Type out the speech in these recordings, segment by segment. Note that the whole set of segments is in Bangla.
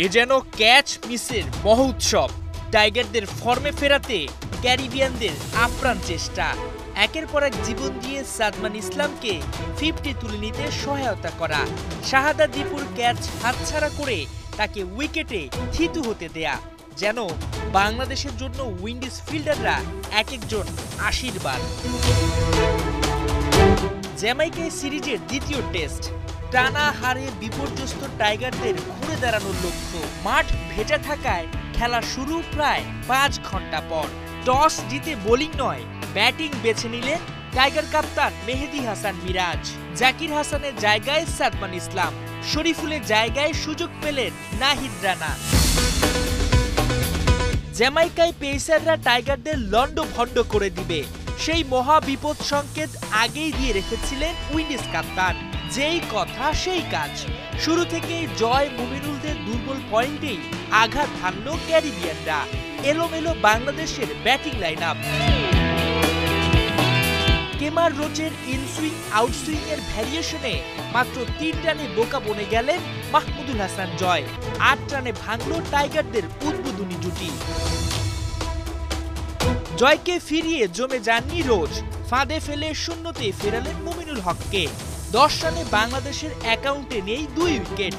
এ যেন ক্যাচ মিসের মহোৎসব। টাইগারদের ফর্মে ফেরাতে ক্যারিবিয়ানদের আপ্রাণ চেষ্টা। একের পর এক জীবন দিয়ে সাদমান ইসলামকে 50 তুলে নিতে সহায়তা করা, শাহাদাত দীপুর ক্যাচ হাতছাড়া করে তাকে উইকেটে থিতু হতে দেয়া, যেন বাংলাদেশের জন্য উইন্ডিজ ফিল্ডাররা এক একজন আশীর্বাদ। জ্যামাইকায় সিরিজের দ্বিতীয় টেস্ট, টানা হারে বিপর্যস্ত টাইগারদের ঘুরে দাঁড়ানোর লক্ষ্য। মাঠ ভেজা থাকায় খেলা শুরু প্রায় 5 ঘন্টা পর। টস জিতে বোলিং নয় ব্যাটিং বেছে নিলেন টাইগার কাপ্তান মেহেদী হাসান মিরাজ। জাকির হাসানের জায়গায় সাদমান ইসলাম, শরীফুলের জায়গায় সুযোগ পেলেন নাহিদ রানা। জ্যামাইকায় পেসাররা টাইগারদের লন্ডভন্ড করে দিবে, সেই মহা বিপদ সংকেত আগেই দিয়ে রেখেছিলেন উইন্ডিজ কাপ্তান। যেই কথা সেই কাজ। শুরু থেকেই জয় মুমিনুলদের দুর্বল পয়েন্টেই আঘাত হানল ক্যারিবিয়ানরা। এলোমেলো বাংলাদেশের ব্যাটিং লাইন আপ। কেমার রোচের ইনসুইং আউটসুইং এর ভ্যারিয়েশনে মাত্র 3 রানে বোকা বনে গেলেন মাহমুদুল হাসান জয়। 8 রানে ভাঙল টাইগারদের উদ্বোধনী জুটি। জয়কে ফিরিয়ে জমে যাননি রোজ, ফাঁদে ফেলে শূন্যতে ফেরালেন মুমিনুল হককে। 10 রানে বাংলাদেশের অ্যাকাউন্টে নেই 2 উইকেট।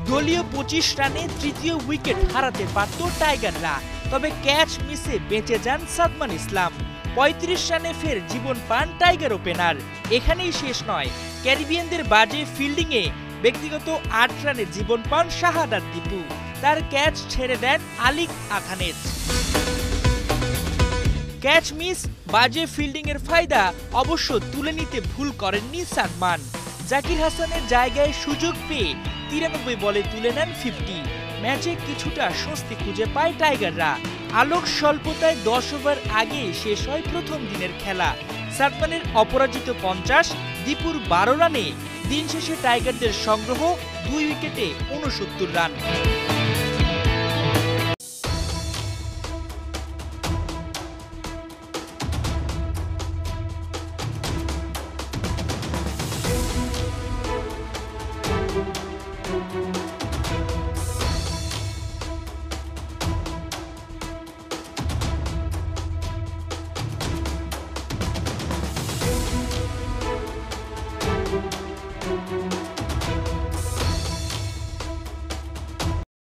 দলীয় 25 রানে তৃতীয় উইকেট হারাতে পারত টাইগাররা, তবে ক্যাচ মিসে বেঁচে যান সাদমান ইসলাম। 35 রানে ফের জীবন পান টাইগার ওপেনার। এখানেই শেষ নয়, ক্যারিবিয়ানদের বাজে ফিল্ডিংয়ে ব্যক্তিগত 8 রানে জীবন পান শাহাদাত দীপু। তার ক্যাচ ছেড়ে দেন আলিক আখানেজ। ক্যাচ মিস, বাজে ফিল্ডিং এর ফায়দা অবশ্য তুলে নিতে ভুল করেননি সাদমান। জাকির হাসানের জায়গায় সুযোগ পেয়ে 93 বলে তুলে নেন 50। ম্যাচে কিছুটা স্বস্তি খুঁজে পায় টাইগাররা। আলোক স্বল্পতায় 10 ওভার আগে শেষ হয় প্রথম দিনের খেলা। সাদমানের অপরাজিত 50, দীপুর 12 রানে দিন শেষে টাইগারদের সংগ্রহ 2 উইকেটে 69 রান।